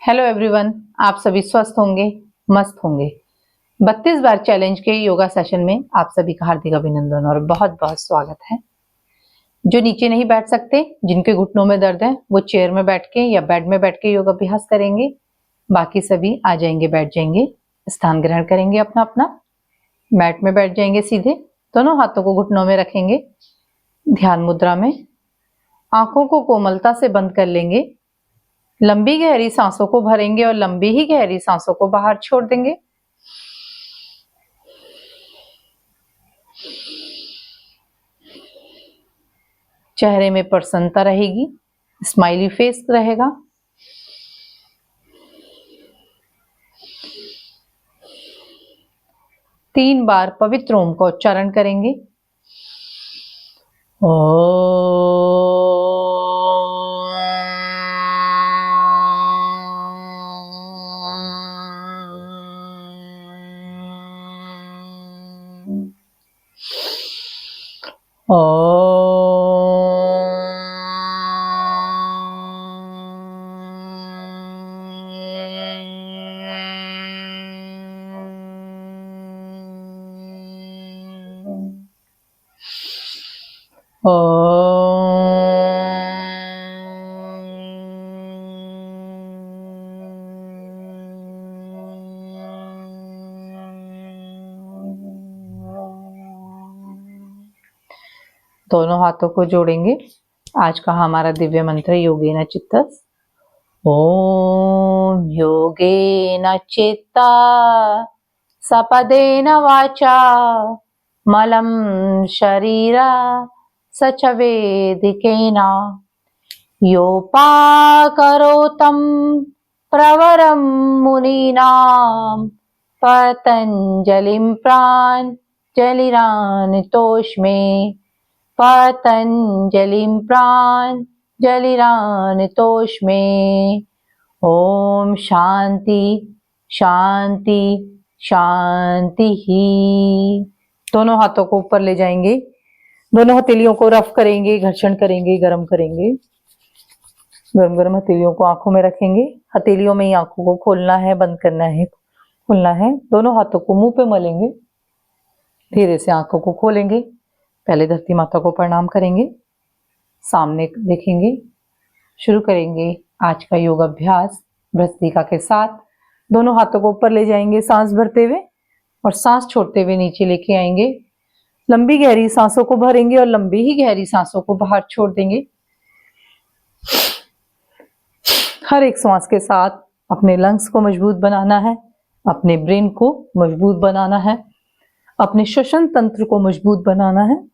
Hello everyone, आप सभी स्वस्थ होंगे, मस्त होंगे। 32 बार चैलेंज के योगा सेशन में आप सभी का हार्दिक अभिनंदन और बहुत बहुत स्वागत है। जो नीचे नहीं बैठ सकते, जिनके घुटनों में दर्द है, वो चेयर में बैठ के या बेड में बैठ के योग अभ्यास करेंगे। बाकी सभी आ जाएंगे, बैठ जाएंगे, स्थान ग्रहण करेंगे अपना अपना, मैट में बैठ जाएंगे सीधे, दोनों हाथों को घुटनों में रखेंगे, ध्यान मुद्रा में। आंखों को कोमलता से बंद कर लेंगे, लंबी गहरी सांसों को भरेंगे और लंबी ही गहरी सांसों को बाहर छोड़ देंगे। चेहरे में प्रसन्नता रहेगी, स्माइली फेस रहेगा। तीन बार पवित्र ओम का उच्चारण करेंगे। दोनों हाथों को जोड़ेंगे। आज का हमारा दिव्य मंत्र योगेन चित्तः। ओम योगेन चित्ता सपदेन वाचा मलं शरीरा सच वेदिकेन योपाकरोतं प्रवरं मुनीनां पतञ्जलिं प्राञ्जलिरानतोऽस्मि पतञ्जलिं प्राञ्जलिरानतोऽस्मि। ओम शांति शांति शांति ही। दोनों हाथों को ऊपर ले जाएंगे, दोनों हथेलियों को रफ करेंगे, घर्षण करेंगे, गरम करेंगे। गरम गरम हथेलियों को आंखों में रखेंगे। हथेलियों में ही आंखों को खोलना है, बंद करना है, खोलना है। दोनों हाथों को मुंह पे मलेंगे, धीरे से आंखों को खोलेंगे। पहले धरती माता को प्रणाम करेंगे, सामने देखेंगे। शुरू करेंगे आज का योग अभ्यास भस्त्रिका के साथ। दोनों हाथों को ऊपर ले जाएंगे सांस भरते हुए और सांस छोड़ते हुए नीचे लेके आएंगे। लंबी गहरी सांसों को भरेंगे और लंबी ही गहरी सांसों को बाहर छोड़ देंगे। हर एक सांस के साथ अपने लंग्स को मजबूत बनाना है, अपने ब्रेन को मजबूत बनाना है, अपने श्वसन तंत्र को मजबूत बनाना है।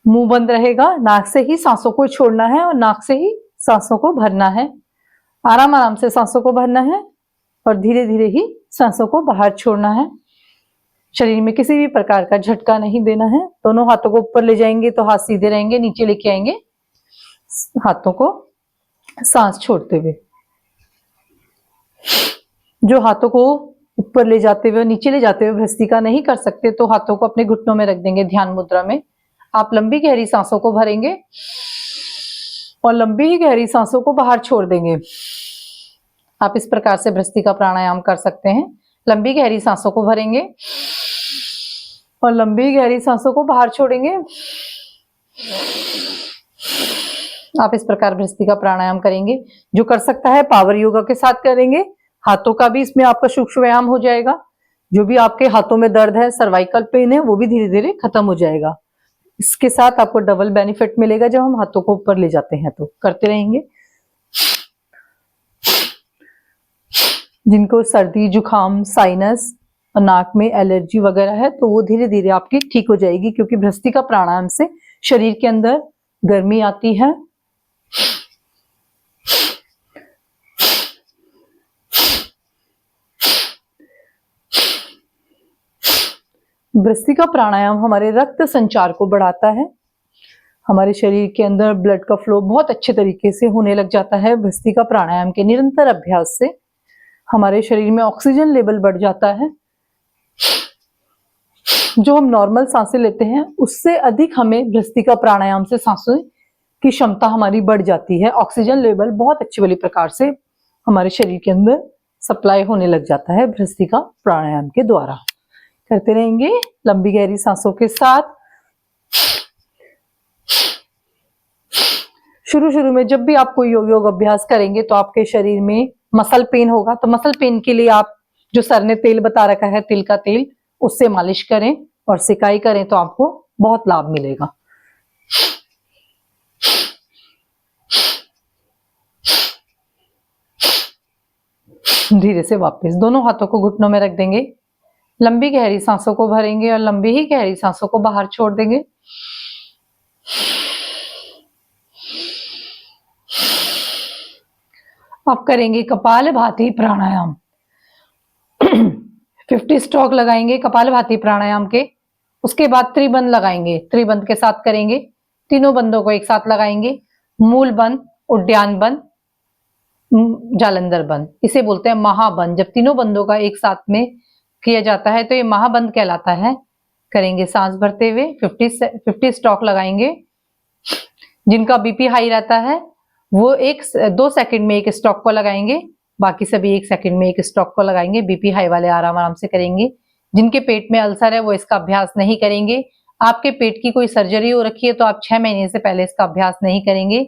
मुंह बंद रहेगा, नाक से ही सांसों को छोड़ना है और नाक से ही सांसों को भरना है। आराम आराम से सांसों को भरना है और धीरे धीरे ही सांसों को बाहर छोड़ना है। शरीर में किसी भी प्रकार का झटका नहीं देना है। दोनों हाथों को ऊपर ले जाएंगे तो हाथ सीधे रहेंगे, नीचे लेके आएंगे हाथों को सांस छोड़ते हुए। जो हाथों को ऊपर ले जाते हुए नीचे ले जाते हुए भस्त्रिका नहीं कर सकते तो हाथों को अपने घुटनों में रख देंगे ध्यान मुद्रा में। आप लंबी गहरी सांसों को भरेंगे और लंबी ही गहरी सांसों को बाहर छोड़ देंगे। आप इस प्रकार से भस्त्रिका प्राणायाम कर सकते हैं। लंबी गहरी सांसों को भरेंगे और लंबी गहरी सांसों को बाहर छोड़ेंगे। आप इस प्रकार भस्त्रिका प्राणायाम करेंगे। जो कर सकता है पावर योगा के साथ करेंगे। हाथों का भी इसमें आपका सूक्ष्म व्यायाम हो जाएगा। जो भी आपके हाथों में दर्द है, सर्वाइकल पेन है, वो भी धीरे धीरे खत्म हो जाएगा। इसके साथ आपको डबल बेनिफिट मिलेगा जब हम हाथों को ऊपर ले जाते हैं। तो करते रहेंगे। जिनको सर्दी, जुकाम, साइनस और नाक में एलर्जी वगैरह है तो वो धीरे धीरे आपकी ठीक हो जाएगी, क्योंकि भस्त्रिका प्राणायाम से शरीर के अंदर गर्मी आती है। भस्त्रिका प्राणायाम हमारे रक्त संचार को बढ़ाता है। हमारे शरीर के अंदर ब्लड का फ्लो बहुत अच्छे तरीके से होने लग जाता है। भस्त्रिका प्राणायाम के निरंतर अभ्यास से हमारे शरीर में ऑक्सीजन लेवल बढ़ जाता है। जो हम नॉर्मल सांसें लेते हैं उससे अधिक हमें भस्त्रिका प्राणायाम से सांसें की क्षमता हमारी बढ़ जाती है। ऑक्सीजन लेवल बहुत अच्छी वाली प्रकार से हमारे शरीर के अंदर सप्लाई होने लग जाता है भ्रस्त्रिका प्राणायाम के द्वारा। करते रहेंगे लंबी गहरी सांसों के साथ। शुरू में जब भी आप कोई योग अभ्यास करेंगे तो आपके शरीर में मसल पेन होगा, तो मसल पेन के लिए आप जो सर ने तेल बता रखा है, तिल का तेल, उससे मालिश करें और सिकाई करें तो आपको बहुत लाभ मिलेगा। धीरे से वापस दोनों हाथों को घुटनों में रख देंगे, लंबी गहरी सांसों को भरेंगे और लंबी ही गहरी सांसों को बाहर छोड़ देंगे। अब करेंगे कपालभाति प्राणायाम। 50 स्ट्रोक लगाएंगे कपालभाति प्राणायाम के। उसके बाद त्रिबंध लगाएंगे, त्रिबंध के साथ करेंगे। तीनों बंदों को एक साथ लगाएंगे, मूल बंद, उड्डयन बंद, जालंधर बंद। इसे बोलते हैं महाबंद। जब तीनों बंदों का एक साथ में किया जाता है तो ये महाबंद कहलाता है। करेंगे सांस भरते हुए 50 स्ट्रोक लगाएंगे। जिनका बीपी हाई रहता है वो 2 सेकंड में एक स्ट्रोक को लगाएंगे, बाकी सभी 1 सेकंड में एक स्ट्रोक को लगाएंगे। बीपी हाई वाले आराम आराम से करेंगे। जिनके पेट में अल्सर है वो इसका अभ्यास नहीं करेंगे। आपके पेट की कोई सर्जरी हो रखी है तो आप 6 महीने से पहले इसका अभ्यास नहीं करेंगे।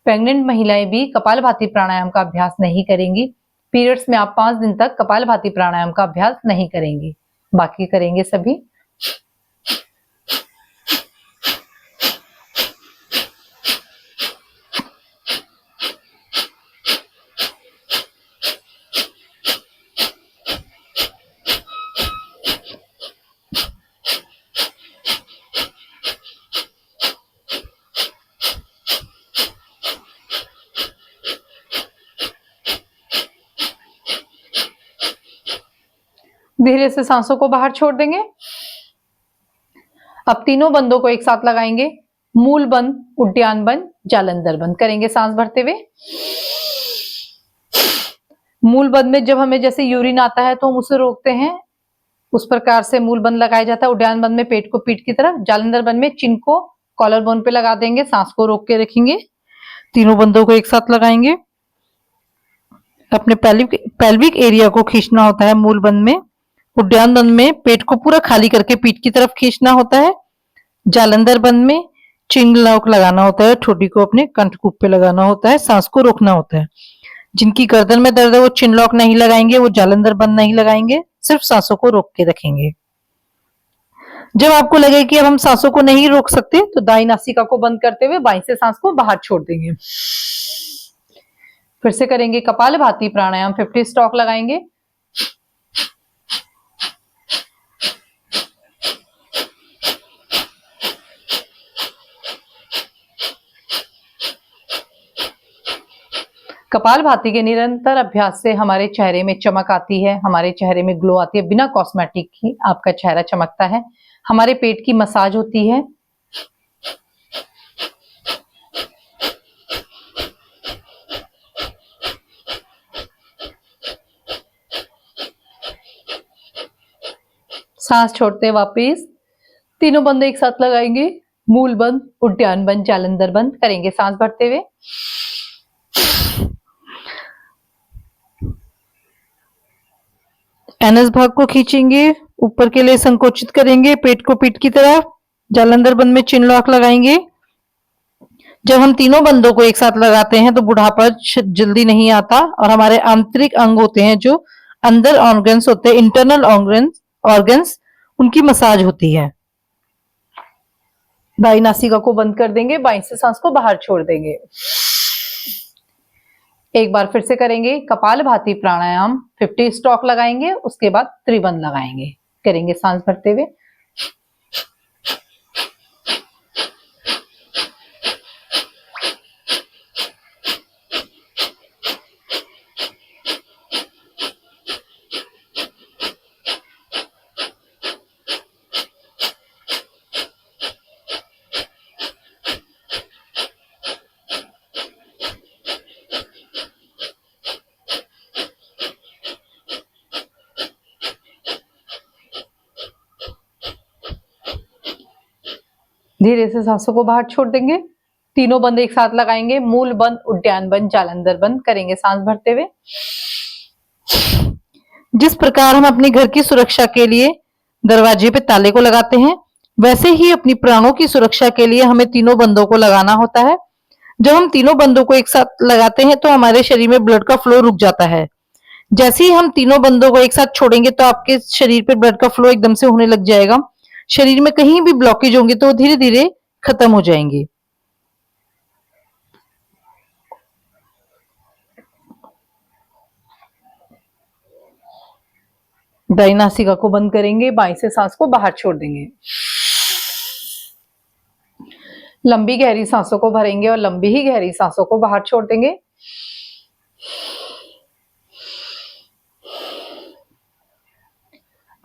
प्रेग्नेंट महिलाएं भी कपालभाति प्राणायाम का अभ्यास नहीं करेंगी। पीरियड्स में आप 5 दिन तक कपालभाति प्राणायाम का अभ्यास नहीं करेंगे, बाकी करेंगे सभी। धीरे से सांसों को बाहर छोड़ देंगे। अब तीनों बंदों को एक साथ लगाएंगे, मूल बंद, उड्डयन बंद, जालंधर बंद। करेंगे सांस भरते हुए। मूल बंद में जब हमें जैसे यूरिन आता है तो हम उसे रोकते हैं, उस प्रकार से मूल बंद लगाया जाता है। उड्डयन बंद में पेट को पीठ की तरफ, जालंधर बंद में चिन को कॉलर बोन पे लगा देंगे, सांस को रोक के रखेंगे। तीनों बंदों को एक साथ लगाएंगे। अपने पेल्विक एरिया को खींचना होता है मूल बंद में। उड्डयन बंद में पेट को पूरा खाली करके पीठ की तरफ खींचना होता है। जालंधर बंद में चिन लॉक लगाना होता है, ठोडी को अपने कंठकूप पे लगाना होता है, सांस को रोकना होता है। जिनकी गर्दन में दर्द है वो चिन लॉक नहीं लगाएंगे, वो जालंधर बंद नहीं लगाएंगे, सिर्फ सांसों को रोक के रखेंगे। जब आपको लगे कि अब हम सांसों को नहीं रोक सकते तो दाई नासिका को बंद करते हुए बाईं से सांस को बाहर छोड़ देंगे। फिर से करेंगे कपालभाति प्राणायाम। 50 स्ट्रोक लगाएंगे। कपालभाति के निरंतर अभ्यास से हमारे चेहरे में चमक आती है, हमारे चेहरे में ग्लो आती है। बिना कॉस्मेटिक की आपका चेहरा चमकता है। हमारे पेट की मसाज होती है। सांस छोड़ते वापिस तीनों बंद एक साथ लगाएंगे, मूल बंद, उड्डयन बंद, जालंधर बंद। करेंगे सांस भरते हुए। एनएस भाग को खींचेंगे, ऊपर के लिए संकोचित करेंगे, पेट को पीठ की तरफ। जालंधर बंद में चिन लॉक लगाएंगे। जब हम तीनों बंदों को एक साथ लगाते हैं तो बुढ़ापा जल्दी नहीं आता और हमारे आंतरिक अंग होते हैं जो अंदर ऑर्गन्स होते हैं, इंटरनल ऑर्गन्स, उनकी मसाज होती है। दाई नासिका को बंद कर देंगे, बाईं से सांस को बाहर छोड़ देंगे। एक बार फिर से करेंगे कपालभाति प्राणायाम। 50 स्ट्रोक लगाएंगे, उसके बाद त्रिबंध लगाएंगे। करेंगे सांस भरते हुए। धीरे से सांसों को बाहर छोड़ देंगे। तीनों बंद एक साथ लगाएंगे, मूल बंद, उद्यान बंद, जालंधर बंद करेंगे सांस भरते हुए। जिस प्रकार हम अपने घर की सुरक्षा के लिए दरवाजे पे ताले को लगाते हैं, वैसे ही अपनी प्राणों की सुरक्षा के लिए हमें तीनों बंदों को लगाना होता है। जब हम तीनों बंदों को एक साथ लगाते हैं तो हमारे शरीर में ब्लड का फ्लो रुक जाता है। जैसे ही हम तीनों बंदों को एक साथ छोड़ेंगे तो आपके शरीर पे ब्लड का फ्लो एकदम से होने लग जाएगा। शरीर में कहीं भी ब्लॉकेज होंगे तो धीरे धीरे खत्म हो जाएंगे। दाई नासिका को बंद करेंगे, बाएं से सांस को बाहर छोड़ देंगे। लंबी गहरी सांसों को भरेंगे और लंबी ही गहरी सांसों को बाहर छोड़ देंगे।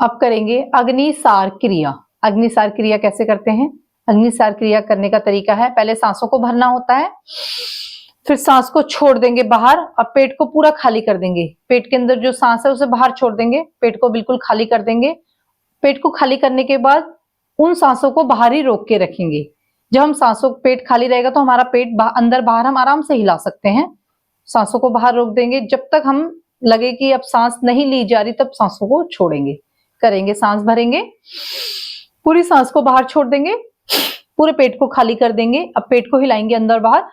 अब करेंगे अग्निसार क्रिया। अग्निसार क्रिया कैसे करते हैं? अग्निसार क्रिया करने का तरीका है, पहले सांसों को भरना होता है, फिर सांस को छोड़ देंगे बाहर और पेट को पूरा खाली कर देंगे। पेट के अंदर जो सांस है उसे बाहर छोड़ देंगे, पेट को बिल्कुल खाली कर देंगे। पेट को खाली करने के बाद उन सांसों को बाहर ही रोक के रखेंगे। जब हम सांसों पेट खाली रहेगा तो हमारा पेट अंदर बाहर हम आराम से हिला सकते हैं। सांसों को बाहर रोक देंगे, जब तक हम लगे कि अब सांस नहीं ली जा रही तब सांसों को छोड़ेंगे। करेंगे, सांस भरेंगे, पूरी सांस को बाहर छोड़ देंगे, पूरे पेट को खाली कर देंगे। अब पेट को हिलाएंगे अंदर बाहर।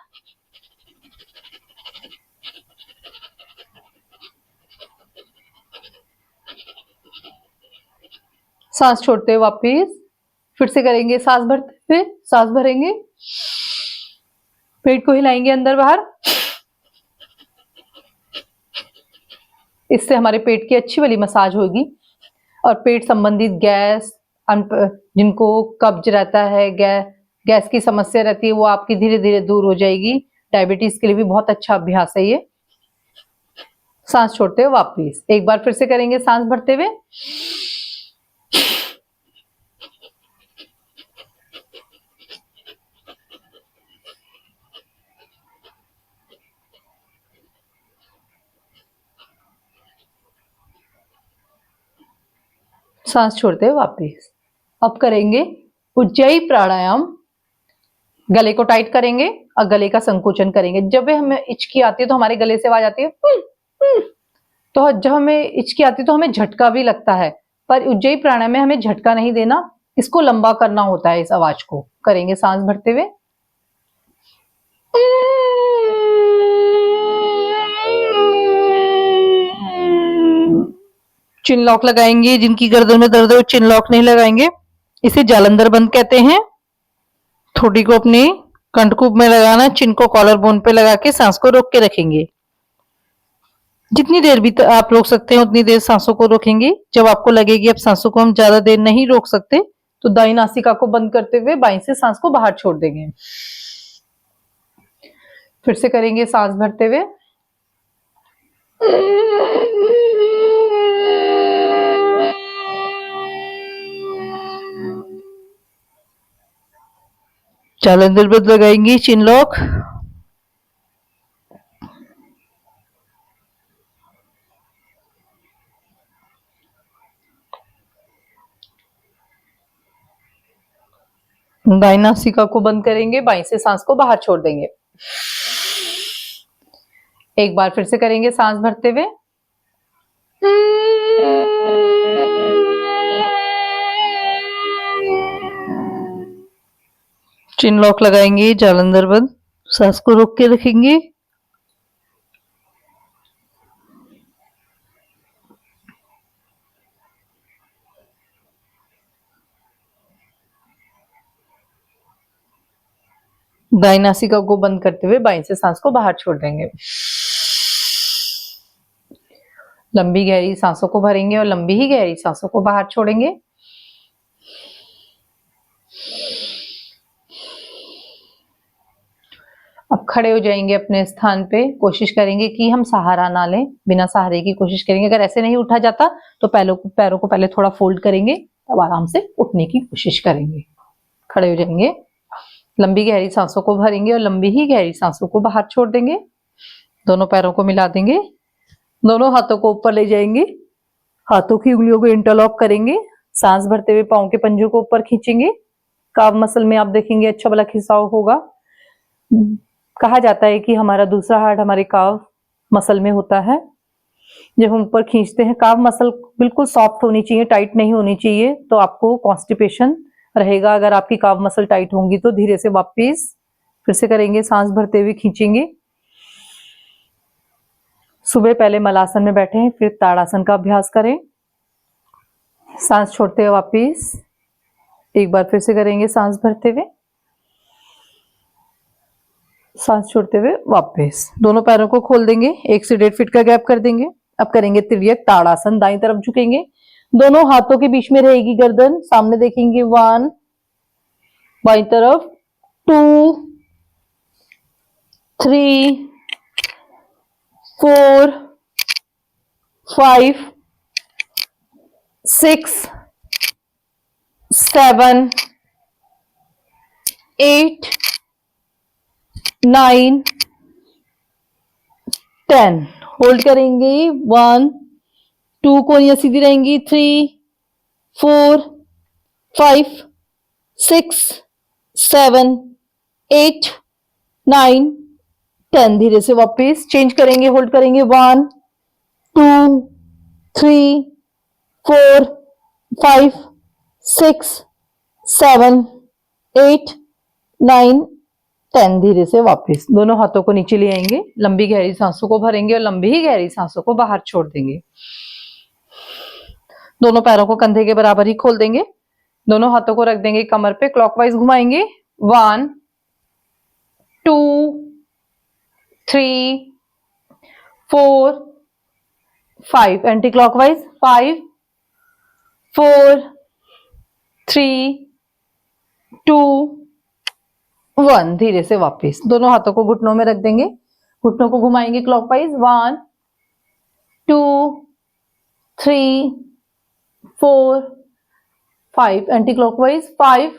सांस छोड़ते हुए वापिस फिर से करेंगे, सांस भरते हुए सांस भरेंगे, पेट को हिलाएंगे अंदर बाहर। इससे हमारे पेट की अच्छी वाली मसाज होगी और पेट संबंधित गैस, जिनको कब्ज रहता है, गैस की समस्या रहती है, वो आपकी धीरे धीरे दूर हो जाएगी। डायबिटीज के लिए भी बहुत अच्छा अभ्यास है ये। सांस छोड़ते हुए वापिस एक बार फिर से करेंगे, सांस भरते हुए, सांस छोड़ते हुए वापिस। अब करेंगे उज्जयी प्राणायाम। गले को टाइट करेंगे और गले का संकोचन करेंगे। जब भी हमें हिचकी आती है तो हमारे गले से आवाज आती है तो जब हमें हिचकी आती है तो हमें झटका भी लगता है, पर उज्जयी प्राणायाम में हमें झटका नहीं देना, इसको लंबा करना होता है इस आवाज को। करेंगे सांस भरते हुए, चिन लॉक लगाएंगे। जिनकी गर्दन में दर्द है वो चिन लॉक नहीं लगाएंगे, इसे जालंधर बंद कहते हैं। ठोड़ी को अपने कंठकूप में लगाना, चिन को कॉलर बोन पे लगा के सांस को रोक के रखेंगे। जितनी देर भी आप रोक सकते हैं उतनी देर सांसों को रोकेंगे। जब आपको लगेगी अब सांसों को हम ज्यादा देर नहीं रोक सकते तो दाई नासिका को बंद करते हुए बाईं से सांस को बाहर छोड़ देंगे। फिर से करेंगे, सांस भरते हुए, जालंधर बंद लगाएंगे, चिन लॉक। दाई नासिका को बंद करेंगे, बाईं से सांस को बाहर छोड़ देंगे। एक बार फिर से करेंगे, सांस भरते हुए, चिन लॉक लगाएंगे, जालंधर बंद, सांस को रोक के रखेंगे। दाई नासिका को बंद करते हुए बाईं से सांस को बाहर छोड़ देंगे। लंबी गहरी सांसों को भरेंगे और लंबी ही गहरी सांसों को बाहर छोड़ेंगे। अब खड़े हो जाएंगे अपने स्थान पे। कोशिश करेंगे कि हम सहारा ना लें, बिना सहारे की कोशिश करेंगे। अगर ऐसे नहीं उठा जाता तो पैरों को पहले थोड़ा फोल्ड करेंगे, तब आराम से उठने की कोशिश करेंगे। खड़े हो जाएंगे, लंबी गहरी सांसों को भरेंगे और लंबी ही गहरी सांसों को बाहर छोड़ देंगे। दोनों पैरों को मिला देंगे, दोनों हाथों को ऊपर ले जाएंगे, हाथों की उंगलियों को इंटरलॉक करेंगे। सांस भरते हुए पांव के पंजों को ऊपर खींचेंगे। काफ मसल में आप देखेंगे अच्छा वाला खिंचाव होगा। कहा जाता है कि हमारा दूसरा हार्ट हमारे काव मसल में होता है। जब हम ऊपर खींचते हैं, काव मसल बिल्कुल सॉफ्ट होनी चाहिए, टाइट नहीं होनी चाहिए, तो आपको कॉन्स्टिपेशन रहेगा। अगर आपकी काव मसल टाइट होंगी तो धीरे से वापस फिर से करेंगे, सांस भरते हुए खींचेंगे। सुबह पहले मलासन में बैठे, फिर ताड़ासन का अभ्यास करें। सांस छोड़ते हुए वापस एक बार फिर से करेंगे, सांस भरते हुए, सांस छोड़ते हुए वापस। दोनों पैरों को खोल देंगे, 1 से 1.5 फीट का गैप कर देंगे। अब करेंगे तिर्यक ताड़ासन। दाईं तरफ झुकेंगे, दोनों हाथों के बीच में रहेगी गर्दन, सामने देखेंगे 1, बाईं तरफ 2, 3, 4, 5, 6, 7, 8, 9, 10। होल्ड करेंगे, 1, 2 कोनियां सीधी रहेंगी, 3, 4, 5, 6, 7, 8, 9, 10। धीरे से वापस चेंज करेंगे, होल्ड करेंगे, 1, 2, 3, 4, 5, 6, 7, 8, 9, 10। धीरे से वापस दोनों हाथों को नीचे ले आएंगे, लंबी गहरी सांसों को भरेंगे और लंबी ही गहरी सांसों को बाहर छोड़ देंगे। दोनों पैरों को कंधे के बराबर ही खोल देंगे, दोनों हाथों को रख देंगे कमर पे, क्लॉकवाइज घुमाएंगे, 1, 2, 3, 4, 5, एंटी क्लॉकवाइज, 5, 4, 3, 2, 1। धीरे से वापस दोनों हाथों को घुटनों में रख देंगे, घुटनों को घुमाएंगे क्लॉकवाइज, 1, 2, 3, 4, 5, एंटी क्लॉकवाइज, 5,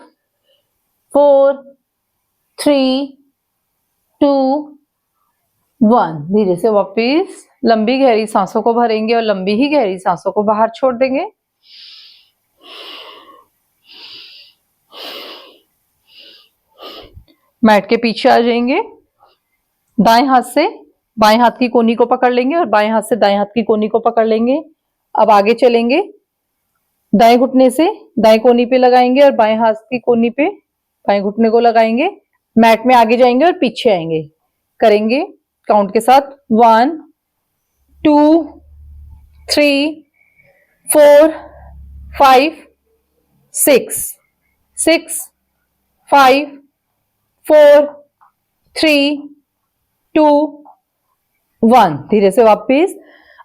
4, 3, 2, 1। धीरे से वापस लंबी गहरी सांसों को भरेंगे और लंबी ही गहरी सांसों को बाहर छोड़ देंगे। मैट के पीछे आ जाएंगे, दाएं हाथ से बाएं हाथ की कोनी को पकड़ लेंगे और बाएं हाथ से दाएं हाथ की कोनी को पकड़ लेंगे। अब आगे चलेंगे, दाएं घुटने से दाएं कोनी पे लगाएंगे और बाएं हाथ की कोनी पे बाएं घुटने को लगाएंगे। मैट में आगे जाएंगे और पीछे आएंगे, करेंगे काउंट के साथ, 1, 2, 3, 4, 5, 6, 6, 5, 4, 3, 2, 1। धीरे से वापस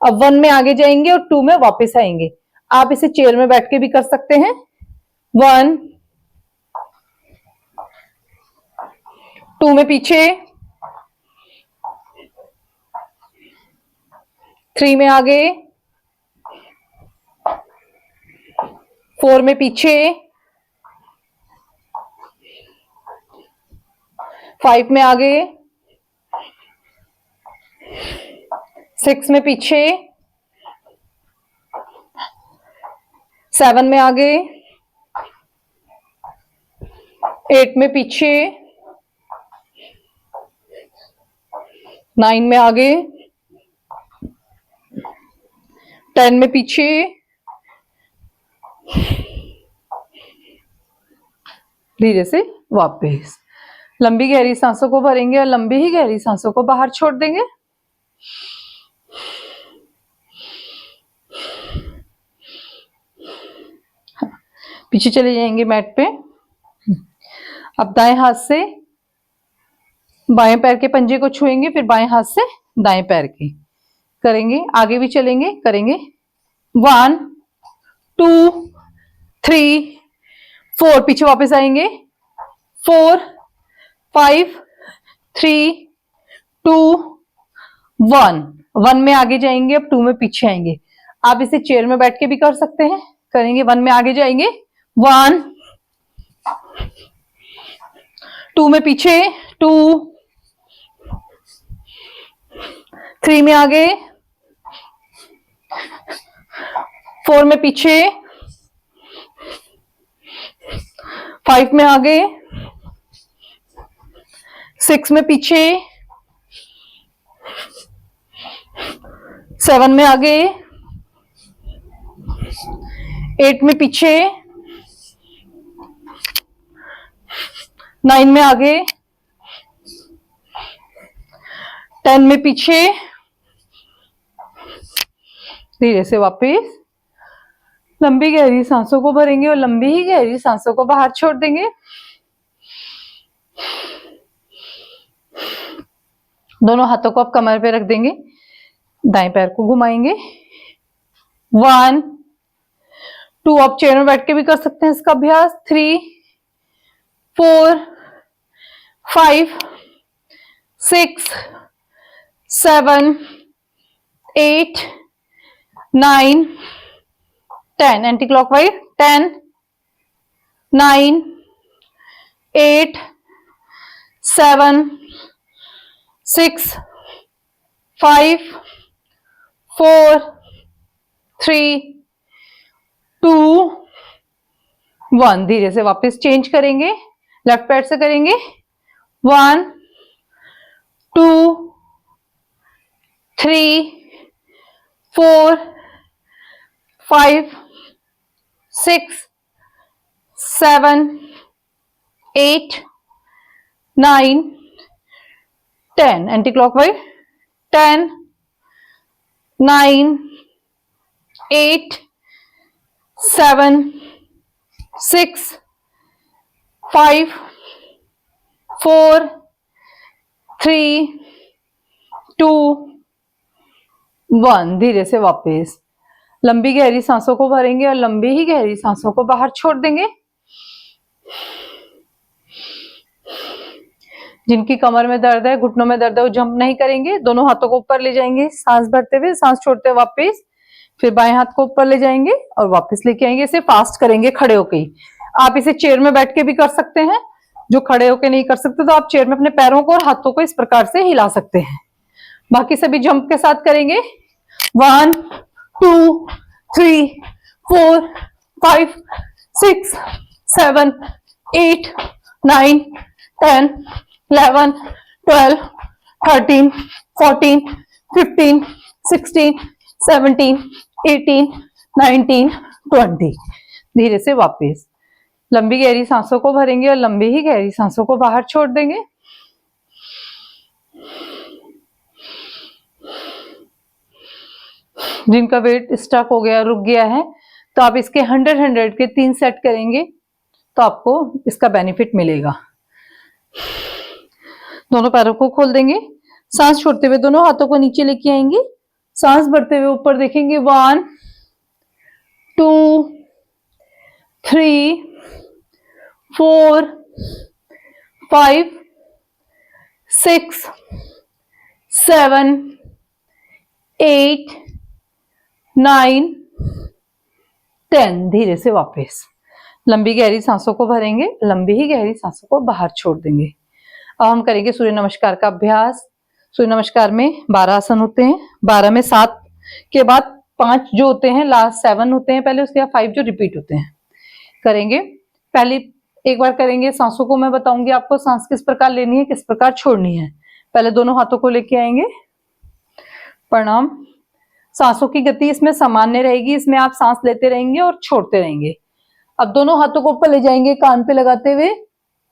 अब 1 में आगे जाएंगे और 2 में वापस आएंगे। आप इसे चेयर में बैठ के भी कर सकते हैं। 1, 2 में पीछे, 3 में आगे, 4 में पीछे, 5 में आगे, 6 में पीछे, 7 में आगे, 8 में पीछे, 9 में आगे, 10 में पीछे, धीरे से वापस लंबी गहरी सांसों को भरेंगे और लंबी ही गहरी सांसों को बाहर छोड़ देंगे। पीछे चले जाएंगे मैट पे। अब दाएं हाथ से बाएं पैर के पंजे को छुएंगे, फिर बाएं हाथ से दाएं पैर के करेंगे, आगे भी चलेंगे, करेंगे 1, 2, 3, 4, पीछे वापस आएंगे, 4, 5, 3, 2, 1। 1 में आगे जाएंगे, अब 2 में पीछे आएंगे। आप इसे चेयर में बैठ के भी कर सकते हैं, करेंगे 1 में आगे जाएंगे, 1, 2 में पीछे, 2, 3 में आगे, 4 में पीछे, 5 में आगे, 6 में पीछे, 7 में आगे, 8 में पीछे, 9 में आगे, 10 में पीछे, धीरे से वापस लंबी गहरी सांसों को भरेंगे और लंबी ही गहरी सांसों को बाहर छोड़ देंगे। दोनों हाथों को आप कमर पे रख देंगे, दाएं पैर को घुमाएंगे। 1 2, आप चेयर में बैठ के भी कर सकते हैं इसका अभ्यास। 3 4 5 6 7 8 9 10, एंटी क्लॉकवाइज। 10 9 8 7 6 5 4 3 2 1। धीरे से वापस चेंज करेंगे, लेफ्ट पैर से करेंगे। 1 2 3 4 5 6 7 8 9 10, एंटी क्लॉकवाइज। 10 9 8 7 6 5 4 3 2 1। धीरे से वापस लंबी गहरी सांसों को भरेंगे और लंबी ही गहरी सांसों को बाहर छोड़ देंगे। जिनकी कमर में दर्द है, घुटनों में दर्द है, वो जंप नहीं करेंगे। दोनों हाथों को ऊपर ले जाएंगे, सांस भरते हुए, सांस छोड़ते हुए वापस। फिर बाएं हाथ को ऊपर ले जाएंगे और वापस लेके आएंगे। इसे फास्ट करेंगे खड़े होके ही। आप इसे चेयर में बैठ के भी कर सकते हैं। जो खड़े होके नहीं कर सकते तो आप चेयर में अपने पैरों को और हाथों को इस प्रकार से हिला सकते हैं। बाकी सभी जंप के साथ करेंगे। 1 2 3 4 5 6 7 8 9 10 11 12 13 14 15 16 17 18 19 20। धीरे से वापस लंबी गहरी सांसों को भरेंगे और लंबी ही गहरी सांसों को बाहर छोड़ देंगे। जिनका वेट स्टक हो गया, रुक गया है, तो आप इसके 100 के 3 सेट करेंगे तो आपको इसका बेनिफिट मिलेगा। दोनों पैरों को खोल देंगे, सांस छोड़ते हुए दोनों हाथों को नीचे लेके आएंगे, सांस भरते हुए ऊपर देखेंगे। 1 2 3 4 5 6 7 8 9 10। धीरे से वापस लंबी गहरी सांसों को भरेंगे, लंबी ही गहरी सांसों को बाहर छोड़ देंगे। अब हम करेंगे सूर्य नमस्कार का अभ्यास। सूर्य नमस्कार में 12 आसन होते हैं। 12 में 7 के बाद 5 जो होते हैं, लास्ट 7 होते हैं पहले, उसके बाद 5 जो रिपीट होते हैं। करेंगे पहले एक बार करेंगे। सांसों को मैं बताऊंगी आपको सांस किस प्रकार लेनी है, किस प्रकार छोड़नी है। पहले दोनों हाथों को लेके आएंगे, प्रणाम। सांसों की गति इसमें सामान्य रहेगी, इसमें आप सांस लेते रहेंगे और छोड़ते रहेंगे। अब दोनों हाथों को ऊपर ले जाएंगे कान पे लगाते हुए,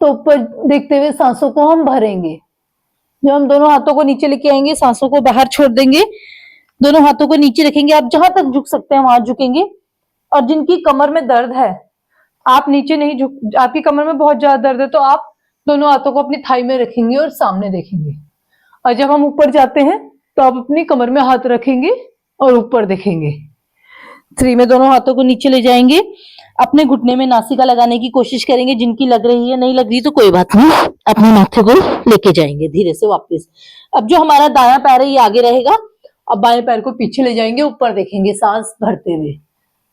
तो ऊपर देखते हुए सांसों को हम भरेंगे। जब हम दोनों हाथों को नीचे लेके आएंगे, सांसों को बाहर छोड़ देंगे। दोनों हाथों को नीचे रखेंगे, आप जहां तक झुक सकते हैं वहां झुकेंगे। और जिनकी कमर में दर्द है, आप नीचे नहीं झुक, आपकी कमर में बहुत ज्यादा दर्द है, तो आप दोनों हाथों को अपनी थाई में रखेंगे और सामने देखेंगे। और जब हम ऊपर जाते हैं तो आप अपनी कमर में हाथ रखेंगे और ऊपर देखेंगे। 3 में दोनों हाथों को नीचे ले जाएंगे, अपने घुटने में नासिका लगाने की कोशिश करेंगे। जिनकी लग रही है, नहीं लग रही तो कोई बात नहीं, अपने माथे को लेके जाएंगे धीरे से वापस। अब जो हमारा दायां पैर है ये आगे रहेगा, अब बाएं पैर को पीछे ले जाएंगे, ऊपर देखेंगे सांस भरते हुए,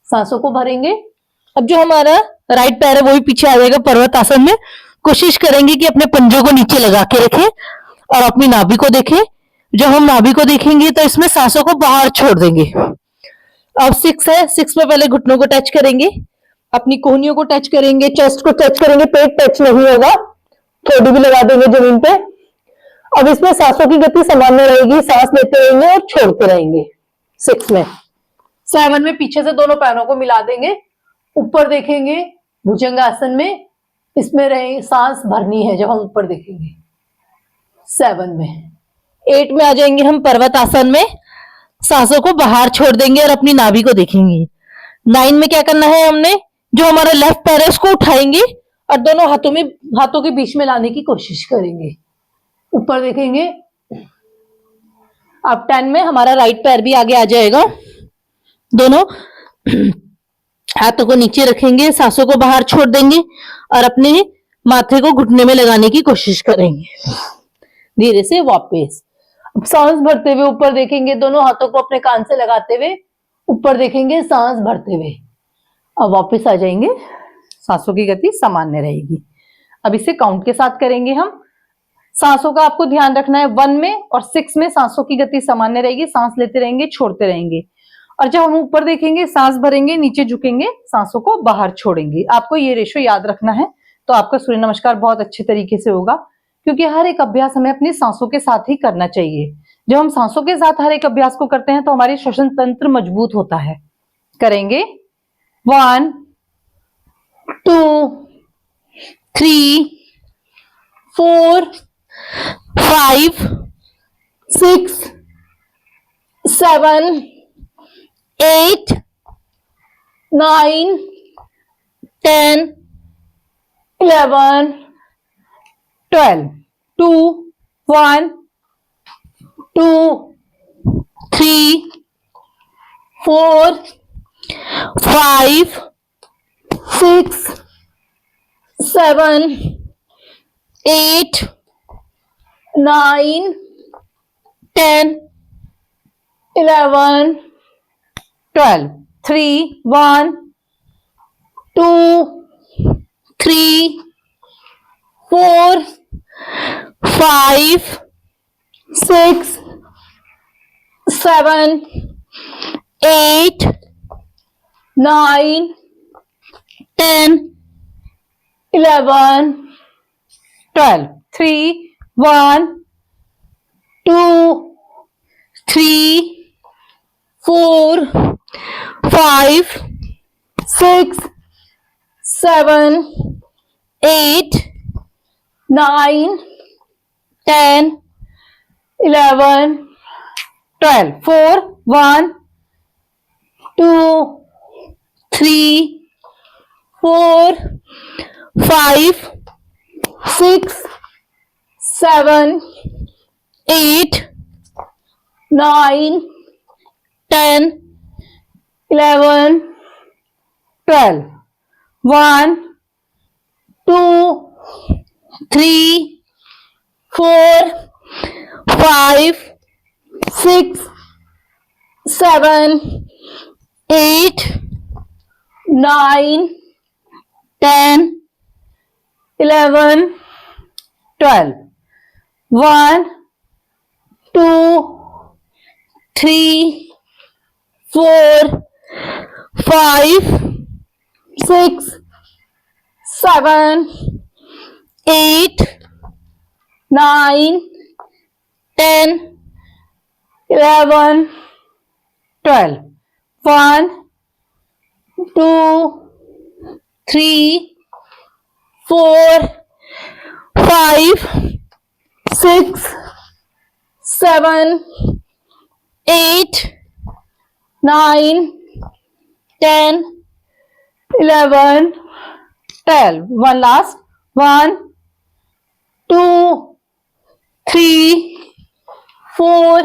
सांसों को भरेंगे। अब जो हमारा राइट पैर है वो भी पीछे आ जाएगा पर्वत आसन में। कोशिश करेंगे कि अपने पंजों को नीचे लगा के रखें और अपनी नाभि को देखें। जब हम नाभि को देखेंगे तो इसमें सांसों को बाहर छोड़ देंगे। अब 6 है, 6 में पहले घुटनों को टच करेंगे, अपनी कोहनियों को टच करेंगे, चेस्ट को टच करेंगे, पेट टच नहीं होगा, थोड़ी भी लगा देंगे जमीन पे। अब इसमें सांसों की गति सामान्य रहेगी, सांस लेते रहेंगे और छोड़ते रहेंगे। 6 में। 7 में पीछे से दोनों पैरों को मिला देंगे, ऊपर देखेंगे भुजंगासन में, इसमें रहे सांस भरनी है जब हम ऊपर देखेंगे। 7 में। 8 में आ जाएंगे हम पर्वत आसन में, सांसों को बाहर छोड़ देंगे और अपनी नाभि को देखेंगे। 9 में क्या करना है हमने, जो हमारा लेफ्ट पैर है उसको उठाएंगे और दोनों हाथों के बीच में लाने की कोशिश करेंगे, ऊपर देखेंगे। अब 10 में हमारा राइट पैर भी आगे आ जाएगा, दोनों हाथों को नीचे रखेंगे, सांसों को बाहर छोड़ देंगे और अपने माथे को घुटने में लगाने की कोशिश करेंगे। धीरे से वापस। अब सांस भरते हुए ऊपर देखेंगे, दोनों हाथों को अपने कान से लगाते हुए ऊपर देखेंगे, सांस भरते हुए। अब वापस आ जाएंगे, सांसों की गति सामान्य रहेगी। अब इसे काउंट के साथ करेंगे हम। सांसों का आपको ध्यान रखना है, 1 में और 6 में सांसों की गति सामान्य रहेगी, सांस लेते रहेंगे, छोड़ते रहेंगे। और जब हम ऊपर देखेंगे, सांस भरेंगे, नीचे झुकेंगे, सांसों को बाहर छोड़ेंगे। आपको ये रेशो याद रखना है, तो आपका सूर्य नमस्कार बहुत अच्छे तरीके से होगा, क्योंकि हर एक अभ्यास हमें अपनी सांसों के साथ ही करना चाहिए। जब हम सांसों के साथ हर एक अभ्यास को करते हैं तो हमारी श्वसन तंत्र मजबूत होता है। करेंगे 1 2 3 4 5 6 7 8 9 10 11 12 2 1 2 3 4 5 6 7 8 9 10 11 12 3 1 2 3 4 5 6 7 8 9 10 11 12 3 1 2 3 4 5 6 7 8 9 10 11 12 4 1 2 3 4 5 6 7 8 9 10 11 12 1 2 3 4 5 6 7 8 9 10 11 12 1 2 3 4 5 6 7 8 9 10 11 12 1 2 3 4 5 6 7 8 9 10 11 12 one last 1 2 3 4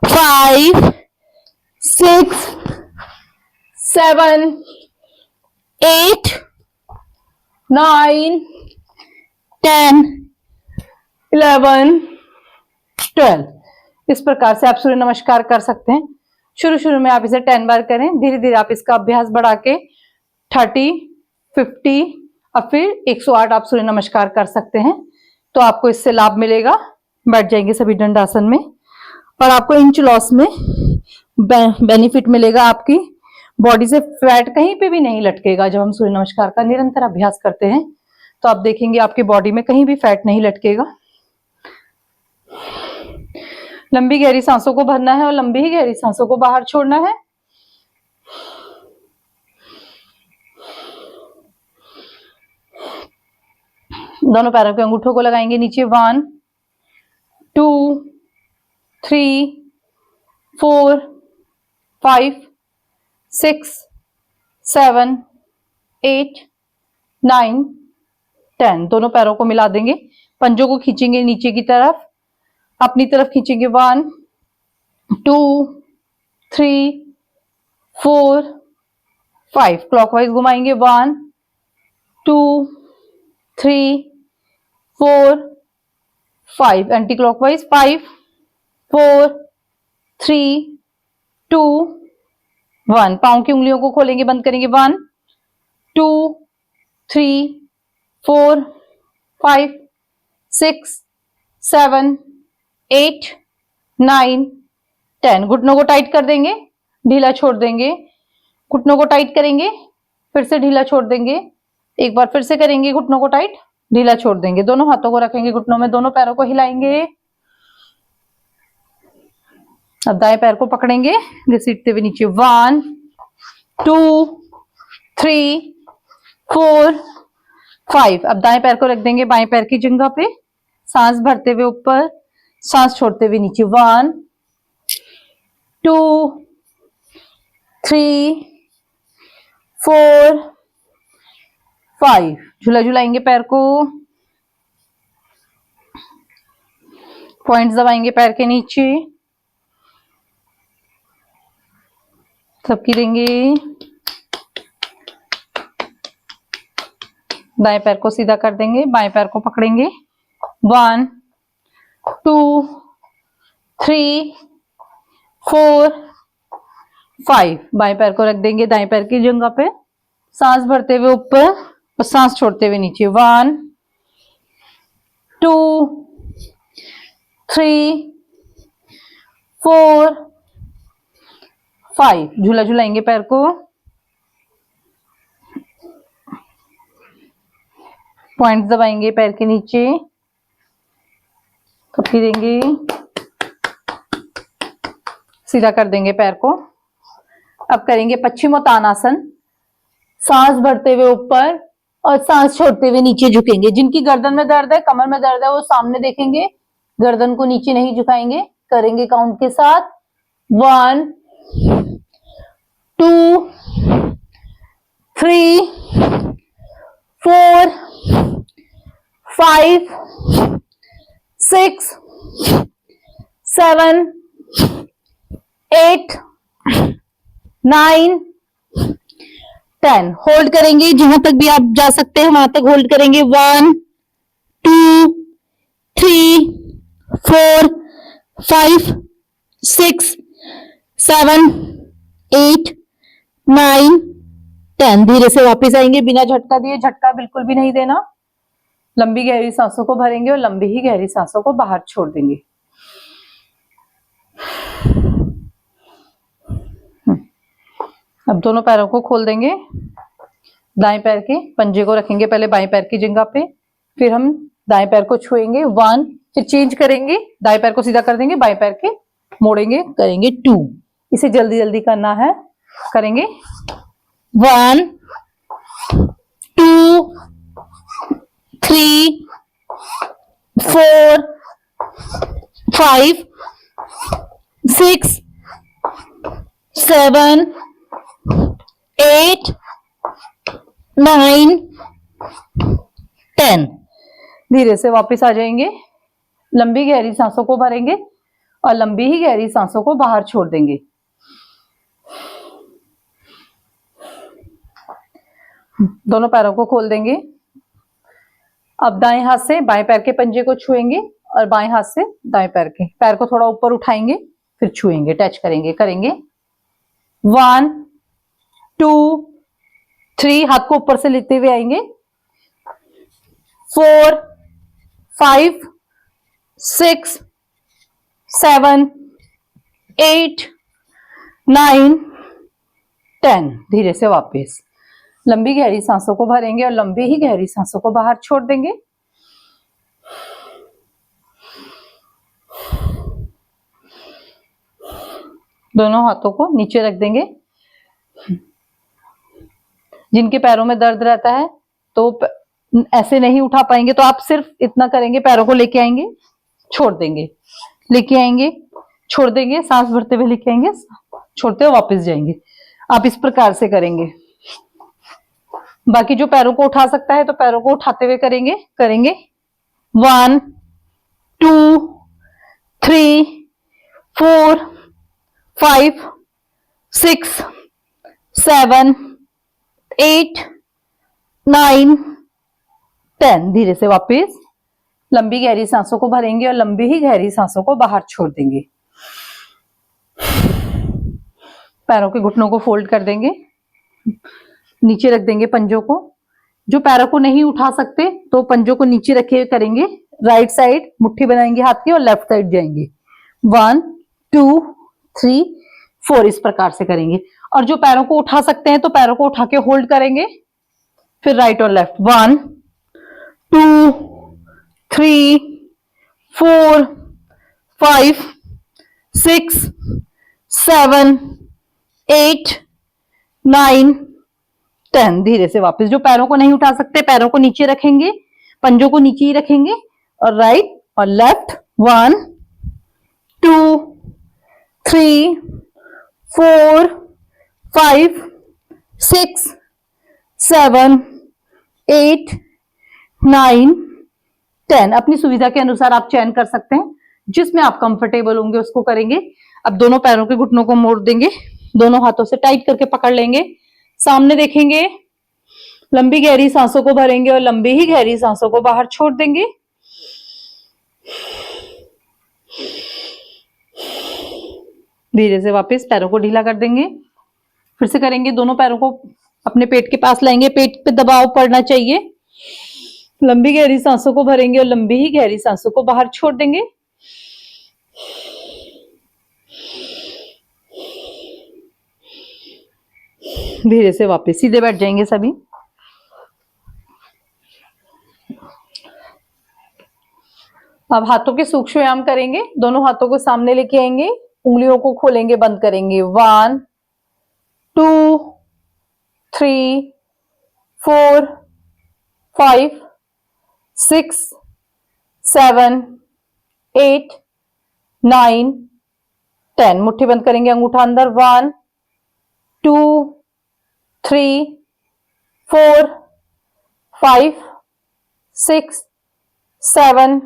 5 6 7 8 9 10 11 12। इस प्रकार से आप सूर्य नमस्कार कर सकते हैं। शुरू में आप इसे 10 बार करें, धीरे धीरे आप इसका अभ्यास बढ़ा के 30 50 और फिर 108 आप सूर्य नमस्कार कर सकते हैं। तो आपको इससे लाभ मिलेगा, बैठ जाएंगे सभी दंडासन में और आपको इंच लॉस में बेनिफिट मिलेगा। आपकी बॉडी से फैट कहीं पे भी नहीं लटकेगा। जब हम सूर्य नमस्कार का निरंतर अभ्यास करते हैं तो आप देखेंगे आपकी बॉडी में कहीं भी फैट नहीं लटकेगा। लंबी गहरी सांसों को भरना है और लंबी ही गहरी सांसों को बाहर छोड़ना है। दोनों पैरों के अंगूठों को लगाएंगे नीचे। 1 2 3 4 5 6 7 8 9 10। दोनों पैरों को मिला देंगे, पंजों को खींचेंगे नीचे की तरफ, अपनी तरफ खींचेंगे। 1 2 3 4 5। क्लॉकवाइज घुमाएंगे। 1 2 3 4 5। Anti clockwise. 5 4 3 2 1। पांव की उंगलियों को खोलेंगे, बंद करेंगे। 1 2 3 4 5 6 7 8 9 10। घुटनों को टाइट कर देंगे, ढीला छोड़ देंगे। घुटनों को टाइट करेंगे, फिर से ढीला छोड़ देंगे। एक बार फिर से करेंगे, घुटनों को टाइट, ढीला छोड़ देंगे। दोनों हाथों को रखेंगे घुटनों में, दोनों पैरों को हिलाएंगे। अब दाएं पैर को पकड़ेंगे घसीटते हुए नीचे। 1 2 3 4 5। अब दाएं पैर को रख देंगे बाएं पैर की जगह पे, सांस भरते हुए ऊपर, सांस छोड़ते हुए नीचे। 1 2 3 4 5। झूला झुलाएंगे पैर को, पॉइंट्स दबाएंगे पैर के नीचे, थपकी देंगे। दाएं पैर को सीधा कर देंगे, बाएं पैर को पकड़ेंगे। 1 2 3 4 5। बाएं पैर को रख देंगे दाएं पैर की जगह पे, सांस भरते हुए ऊपर और सांस छोड़ते हुए नीचे। 1 2 3 4 5। झूला झुलाएंगे पैर को, पॉइंट्स दबाएंगे पैर के नीचे, थपकी देंगे, सीधा कर देंगे पैर को। अब करेंगे पश्चिमोत्तानासन। सांस भरते हुए ऊपर और सांस छोड़ते हुए नीचे झुकेंगे। जिनकी गर्दन में दर्द है, कमर में दर्द है, वो सामने देखेंगे, गर्दन को नीचे नहीं झुकाएंगे। करेंगे काउंट के साथ। 1 2 3 4 5 6 7 8 9 10। होल्ड करेंगे, जहां तक भी आप जा सकते हैं वहां तक होल्ड करेंगे। 1 2 3 4 5 6 7 8 9 10। धीरे से वापस आएंगे बिना झटका दिए, झटका बिल्कुल भी नहीं देना। लंबी गहरी सांसों को भरेंगे और लंबी ही गहरी सांसों को बाहर छोड़ देंगे। अब दोनों पैरों को खोल देंगे, दाएं पैर के पंजे को रखेंगे पहले बाएं पैर की जगह पे, फिर हम दाएं पैर को छुएंगे। 1, फिर चेंज करेंगे, दाएं पैर को सीधा कर देंगे, बाएं पैर के मोड़ेंगे, करेंगे 2। इसे जल्दी जल्दी करना है, करेंगे। 1 2 3 4 5 6 7 8 9 10। धीरे से वापस आ जाएंगे, लंबी गहरी सांसों को भरेंगे और लंबी ही गहरी सांसों को बाहर छोड़ देंगे। दोनों पैरों को खोल देंगे। अब दाएं हाथ से बाएं पैर के पंजे को छुएंगे और बाएं हाथ से दाएं पैर के, पैर को थोड़ा ऊपर उठाएंगे, फिर छुएंगे, टच करेंगे, करेंगे। 1 2 3। हाथ को ऊपर से लेते हुए आएंगे। 4 5 6 7 8 9 10। धीरे से वापस लंबी गहरी सांसों को भरेंगे और लंबी ही गहरी सांसों को बाहर छोड़ देंगे। दोनों हाथों को नीचे रख देंगे। जिनके पैरों में दर्द रहता है तो ऐसे नहीं उठा पाएंगे तो आप सिर्फ इतना करेंगे, पैरों को लेके आएंगे, छोड़ देंगे, लेके आएंगे, छोड़ देंगे, सांस भरते हुए लेके आएंगे, छोड़ते हुए वापस जाएंगे। आप इस प्रकार से करेंगे। बाकी जो पैरों को उठा सकता है तो पैरों को उठाते हुए करेंगे। 1 2 3 4 5 6 7 8 9 10। धीरे से वापस लंबी गहरी सांसों को भरेंगे और लंबी ही गहरी सांसों को बाहर छोड़ देंगे। पैरों के घुटनों को फोल्ड कर देंगे, नीचे रख देंगे पंजों को। जो पैरों को नहीं उठा सकते तो पंजों को नीचे रखे करेंगे। राइट साइड मुट्ठी बनाएंगे हाथ की और लेफ्ट साइड जाएंगे। 1 2 3 4 इस प्रकार से करेंगे। और जो पैरों को उठा सकते हैं तो पैरों को उठा के होल्ड करेंगे, फिर राइट और लेफ्ट। 1 2 3 4 5 6 7 8 9 10। धीरे से वापस। जो पैरों को नहीं उठा सकते पैरों को नीचे रखेंगे, पंजों को नीचे ही रखेंगे और राइट और लेफ्ट। 1 2 3 4 5 6 7 8 9 10। अपनी सुविधा के अनुसार आप चयन कर सकते हैं, जिसमें आप कंफर्टेबल होंगे उसको करेंगे। अब दोनों पैरों के घुटनों को मोड़ देंगे, दोनों हाथों से टाइट करके पकड़ लेंगे, सामने देखेंगे, लंबी गहरी सांसों को भरेंगे और लंबी ही गहरी सांसों को बाहर छोड़ देंगे। धीरे से वापस पैरों को ढीला कर देंगे, फिर से करेंगे। दोनों पैरों को अपने पेट के पास लाएंगे, पेट पे दबाव पड़ना चाहिए। लंबी गहरी सांसों को भरेंगे और लंबी ही गहरी सांसों को बाहर छोड़ देंगे। धीरे से वापस सीधे बैठ जाएंगे सभी। अब हाथों के सूक्ष्म व्यायाम करेंगे। दोनों हाथों को सामने लेके आएंगे, उंगलियों को खोलेंगे, बंद करेंगे। 1 2 3 4 5 6 7 8 9 10। मुट्ठी बंद करेंगे, अंगूठा अंदर। 1 2 3 4 5 6 7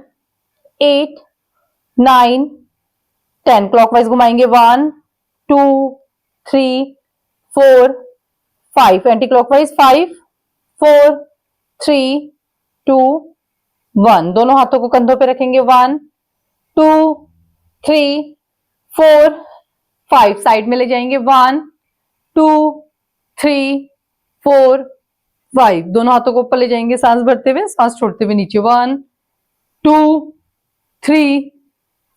8 9 10। क्लॉकवाइज घुमाएंगे। 1 2 3 4 5। Anti clockwise 5 4 3 2 1। दोनों हाथों को कंधों पे रखेंगे। 1 2 3 4 5। साइड में ले जाएंगे। 1 2 3 4 5। दोनों हाथों को ऊपर ले जाएंगे, सांस भरते हुए, सांस छोड़ते हुए नीचे। 1 2 3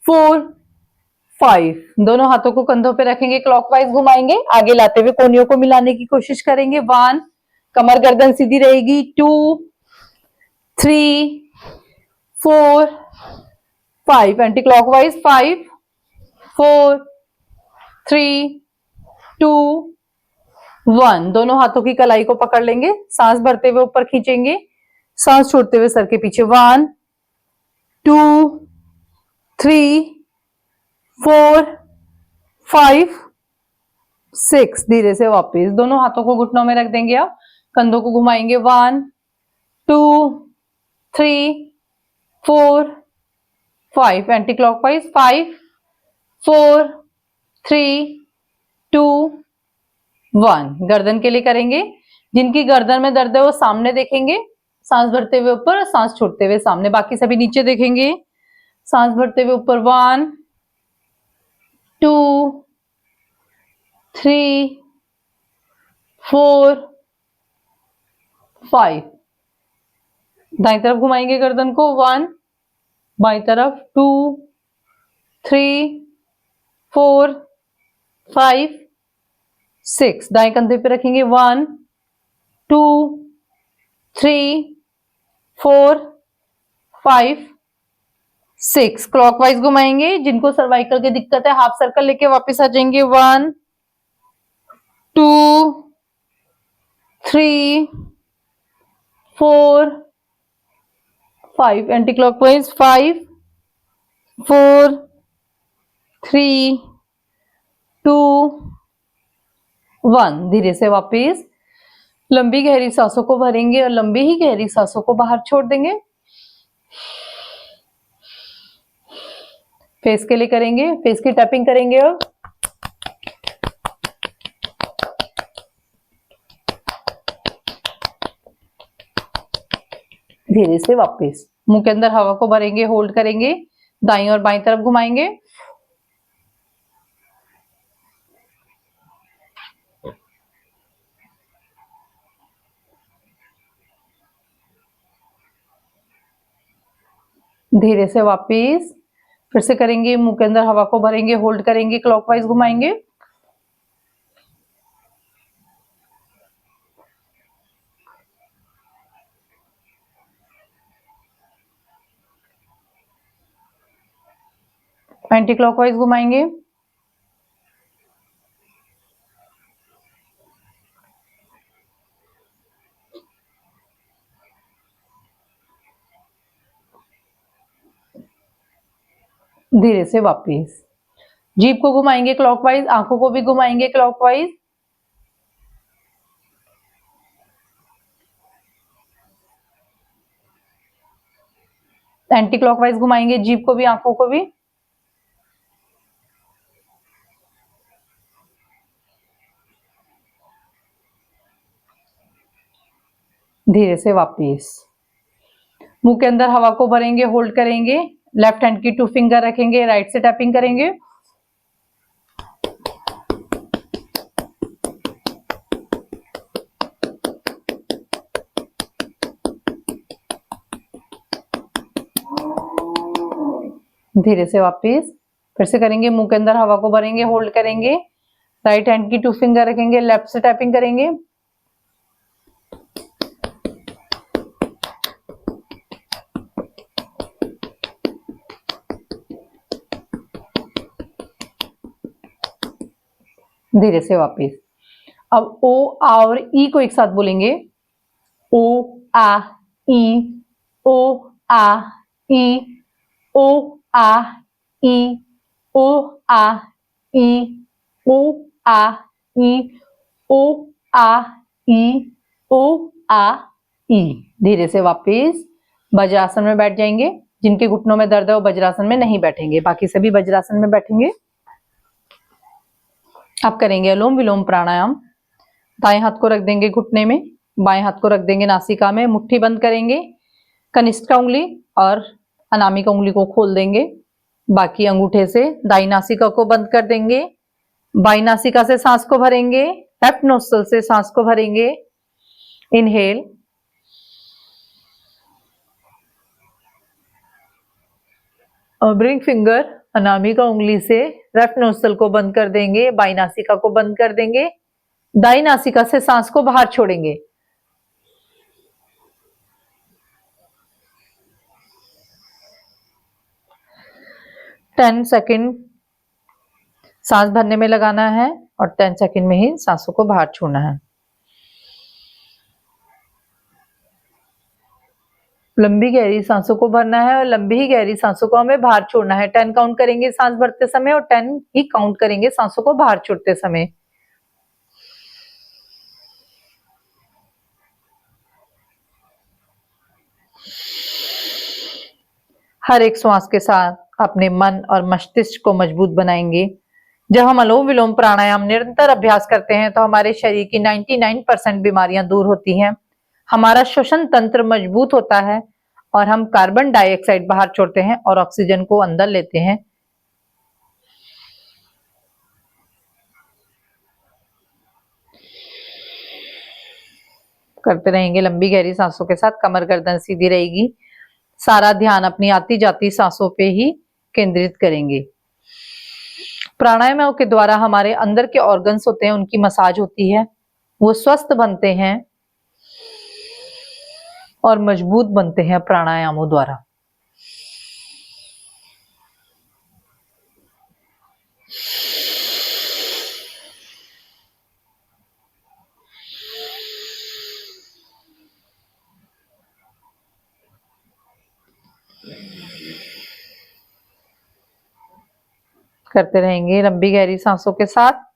4 5। दोनों हाथों को कंधों पे रखेंगे, क्लॉकवाइज घुमाएंगे, आगे लाते हुए कोहनियों को मिलाने की कोशिश करेंगे। 1 कमर गर्दन सीधी रहेगी। 2 3 4 5। Anti clockwise 5 4 3 2 1। दोनों हाथों की कलाई को पकड़ लेंगे, सांस भरते हुए ऊपर खींचेंगे, सांस छोड़ते हुए सर के पीछे। 1 2 3 4 5 6। धीरे से वापस दोनों हाथों को घुटनों में रख देंगे, आप कंधों को घुमाएंगे। 1 2 3 4 5। Anti clockwise 5 4 3 2 1। गर्दन के लिए करेंगे। जिनकी गर्दन में दर्द है वो सामने देखेंगे, सांस भरते हुए ऊपर, सांस छोड़ते हुए सामने। बाकी सभी नीचे देखेंगे, सांस भरते हुए ऊपर। 1 2 3 4 5। दाईं तरफ घुमाएंगे गर्दन को। 1 बाईं तरफ। 2 3 4 5 6। दाएं कंधे पे रखेंगे। 1 2 3 4 5 6 क्लॉकवाइज घुमाएंगे। जिनको सर्वाइकल की दिक्कत है हाफ सर्कल लेके वापस आ जाएंगे। 1 2 3 4 5 एंटी क्लॉकवाइज 5 4 3 2 1। धीरे से वापस लंबी गहरी सांसों को भरेंगे और लंबी ही गहरी सांसों को बाहर छोड़ देंगे। फेस के लिए करेंगे, फेस की टैपिंग करेंगे। अब धीरे से वापस मुंह के अंदर हवा को भरेंगे, होल्ड करेंगे, दाईं और बाईं तरफ घुमाएंगे। धीरे से वापस फिर से करेंगे, मुंह के अंदर हवा को भरेंगे, होल्ड करेंगे, क्लॉकवाइज घुमाएंगे। एंटी क्लॉकवाइज घुमाएंगे। धीरे से वापस जीभ को घुमाएंगे क्लॉकवाइज, आंखों को भी घुमाएंगे क्लॉकवाइज। एंटी क्लॉकवाइज घुमाएंगे जीभ को भी, आंखों को भी। धीरे से वापस मुंह के अंदर हवा को भरेंगे, होल्ड करेंगे, लेफ्ट हैंड की 2 फिंगर रखेंगे, राइट से टैपिंग करेंगे। धीरे से वापस फिर से करेंगे, मुंह के अंदर हवा को भरेंगे, होल्ड करेंगे, राइट हैंड की 2 फिंगर रखेंगे, लेफ्ट से टैपिंग करेंगे। धीरे से वापस अब ओ आ और ई को एक साथ बोलेंगे। ओ आ ई, ओ आ ई, ओ आ ई, ओ आ ई, ओ आ ई, ओ आ ई, ओ आ ई। धीरे से वापस वज्रासन में बैठ जाएंगे। जिनके घुटनों में दर्द है वो वज्रासन में नहीं बैठेंगे, बाकी सभी वज्रासन में बैठेंगे। अब करेंगे अनुलोम विलोम प्राणायाम। दाएं हाथ को रख देंगे घुटने में, बाएं हाथ को रख देंगे नासिका में, मुट्ठी बंद करेंगे, कनिष्ठ उंगली और अनामिका उंगली को खोल देंगे। बाकी अंगूठे से दाई नासिका को बंद कर देंगे। बाई नासिका से सांस को भरेंगे, लेफ्ट नोस्ट्रल से सांस को भरेंगे। इनहेल, और ब्रिंग फिंगर अनामिका उंगली से लेफ्ट नोस्ट्रल को बंद कर देंगे, बाई नासिका को बंद कर देंगे, दाई नासिका से सांस को बाहर छोड़ेंगे। टेन सेकेंड सांस भरने में लगाना है और 10 सेकेंड में ही सांसों को बाहर छोड़ना है। लंबी गहरी सांसों को भरना है और लंबी ही गहरी सांसों को हमें बाहर छोड़ना है। 10 काउंट करेंगे सांस भरते समय और 10 ही काउंट करेंगे सांसों को बाहर छोड़ते समय। हर एक श्वास के साथ अपने मन और मस्तिष्क को मजबूत बनाएंगे। जब हम अनुलोम विलोम प्राणायाम निरंतर अभ्यास करते हैं तो हमारे शरीर की 99% बीमारियां दूर होती हैं, हमारा श्वसन तंत्र मजबूत होता है और हम कार्बन डाइऑक्साइड बाहर छोड़ते हैं और ऑक्सीजन को अंदर लेते हैं। करते रहेंगे लंबी गहरी सांसों के साथ, कमर गर्दन सीधी रहेगी। सारा ध्यान अपनी आती जाती सांसों पे ही केंद्रित करेंगे। प्राणायामों के द्वारा हमारे अंदर के ऑर्गन्स होते हैं उनकी मसाज होती है, वो स्वस्थ बनते हैं और मजबूत बनते हैं प्राणायामों द्वारा। करते रहेंगे लंबी गहरी सांसों के साथ।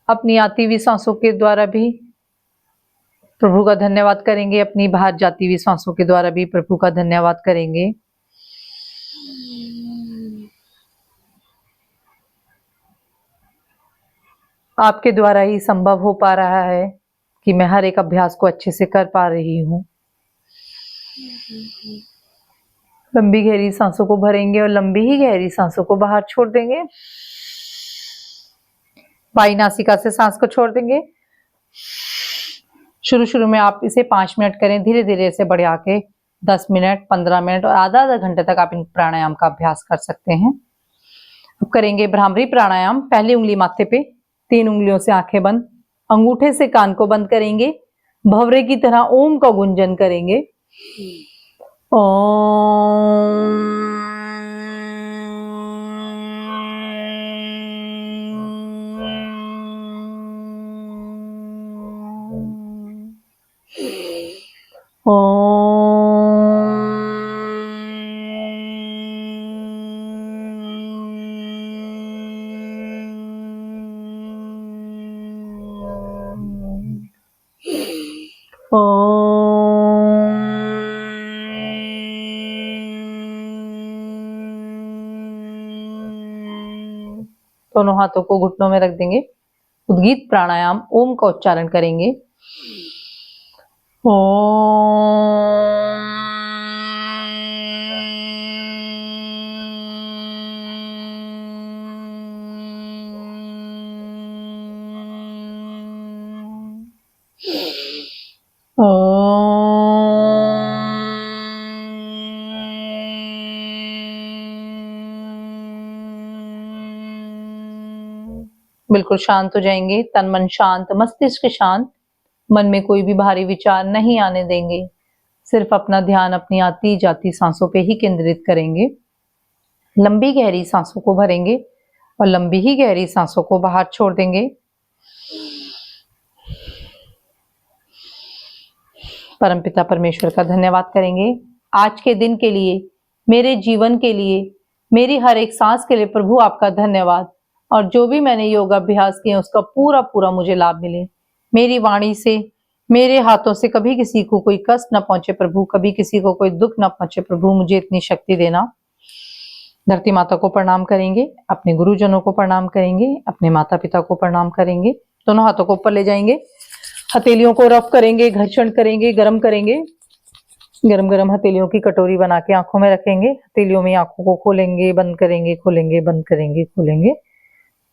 अपनी आती हुई सांसों के द्वारा भी प्रभु का धन्यवाद करेंगे, अपनी बाहर जाती हुई सांसों के द्वारा भी प्रभु का धन्यवाद करेंगे। आपके द्वारा ही संभव हो पा रहा है कि मैं हर एक अभ्यास को अच्छे से कर पा रही हूँ। लंबी गहरी सांसों को भरेंगे और लंबी ही गहरी सांसों को बाहर छोड़ देंगे। बाई नासिका से सांस को छोड़ देंगे। शुरू में आप इसे 5 मिनट करें, धीरे धीरे इसे बढ़ा के 10 मिनट, 15 मिनट और आधा घंटे तक आप इन प्राणायाम का अभ्यास कर सकते हैं। अब करेंगे भ्रामरी प्राणायाम। पहली उंगली माथे पे, 3 उंगलियों से आंखें बंद, अंगूठे से कान को बंद करेंगे, भंवरे की तरह ओम का गुंजन करेंगे। दोनों हाथों को घुटनों में रख देंगे। उद्गीत प्राणायाम ओम का उच्चारण करेंगे। बिल्कुल शांत हो जाएंगे, तन मन शांत, मस्तिष्क शांत। मन में कोई भी भारी विचार नहीं आने देंगे। सिर्फ अपना ध्यान अपनी आती जाती सांसों पे ही केंद्रित करेंगे। लंबी गहरी सांसों को भरेंगे और लंबी ही गहरी सांसों को बाहर छोड़ देंगे। परमपिता परमेश्वर का धन्यवाद करेंगे आज के दिन के लिए, मेरे जीवन के लिए, मेरी हर एक सांस के लिए। प्रभु आपका धन्यवाद। और जो भी मैंने योगा अभ्यास किए उसका पूरा पूरा मुझे लाभ मिले। मेरी वाणी से, मेरे हाथों से कभी किसी को कोई कष्ट न पहुंचे प्रभु, कभी किसी को कोई दुख न पहुंचे प्रभु। मुझे इतनी शक्ति देना। धरती माता को प्रणाम करेंगे, अपने गुरुजनों को प्रणाम करेंगे, अपने माता पिता को प्रणाम करेंगे। दोनों हाथों को ऊपर ले जाएंगे, हथेलियों को रफ करेंगे, घर्षण करेंगे, गर्म करेंगे। गरम गरम हथेलियों की कटोरी बना के आंखों में रखेंगे। हथेलियों में आंखों को खोलेंगे, बंद करेंगे, खोलेंगे, बंद करेंगे, खोलेंगे।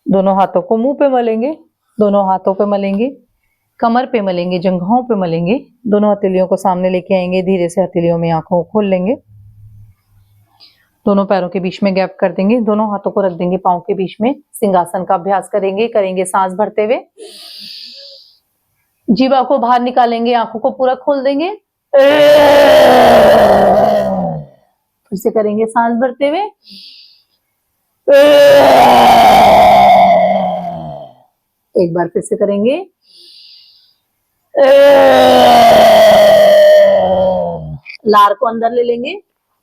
दोनों हाथों को मुंह पे मलेंगे, दोनों हाथों पे मलेंगे, कमर पे मलेंगे, जंघों पे मलेंगे। दोनों हथेलियों को सामने लेके आएंगे, धीरे से हथेलियों में आंखों को खोल लेंगे। दोनों पैरों के बीच में गैप कर देंगे, दोनों हाथों को रख देंगे पांव के बीच में। सिंहासन का अभ्यास करेंगे सांस भरते हुए। जीवा को बाहर निकालेंगे, आंखों को पूरा खोल देंगे। फिर से करेंगे सांस भरते हुए। एक बार फिर से करेंगे। लार को अंदर ले लेंगे,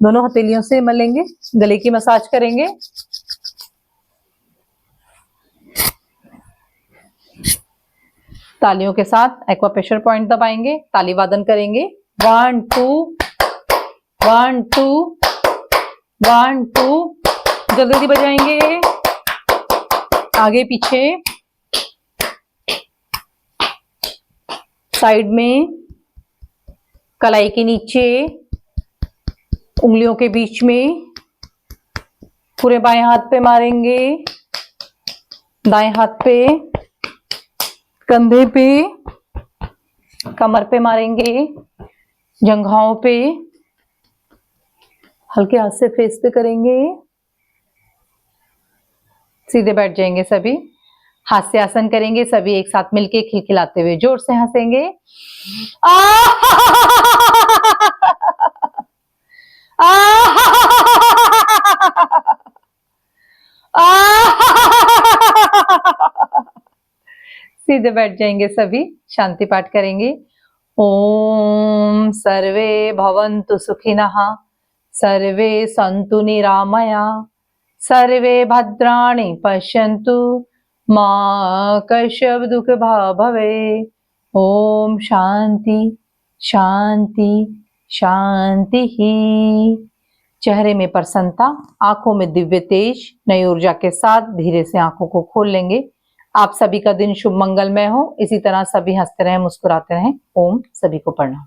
दोनों हथेलियों से मलेंगे, गले की मसाज करेंगे। तालियों के साथ एक्वा प्रेशर पॉइंट दबाएंगे, ताली वादन करेंगे। 1 2 1 2 1 2। जल्दी बजाएंगे, आगे पीछे, साइड में, कलाई के नीचे, उंगलियों के बीच में। पूरे बाएं हाथ पे मारेंगे, दाएं हाथ पे, कंधे पे, कमर पे मारेंगे, जंघाओं पे, हल्के हाथ से फेस पे करेंगे। सीधे बैठ जाएंगे सभी, हास्य आसन करेंगे सभी एक साथ मिलके, खिलखिलाते हुए जोर से हंसेंगे। सीधे बैठ जाएंगे सभी, शांति पाठ करेंगे। ओम सर्वे भवन्तु सुखिनः, सर्वे सन्तु निरामया, सर्वे भद्राणि पश्यन्तु, मा कश्चित् दुःखभाग् भवेत्। ओम शांति शांति शांति। चेहरे में प्रसन्नता, आंखों में दिव्य तेज, नई ऊर्जा के साथ धीरे से आंखों को खोल लेंगे। आप सभी का दिन शुभ मंगलमय हो। इसी तरह सभी हंसते रहें, मुस्कुराते रहें। ओम। सभी को प्रणाम।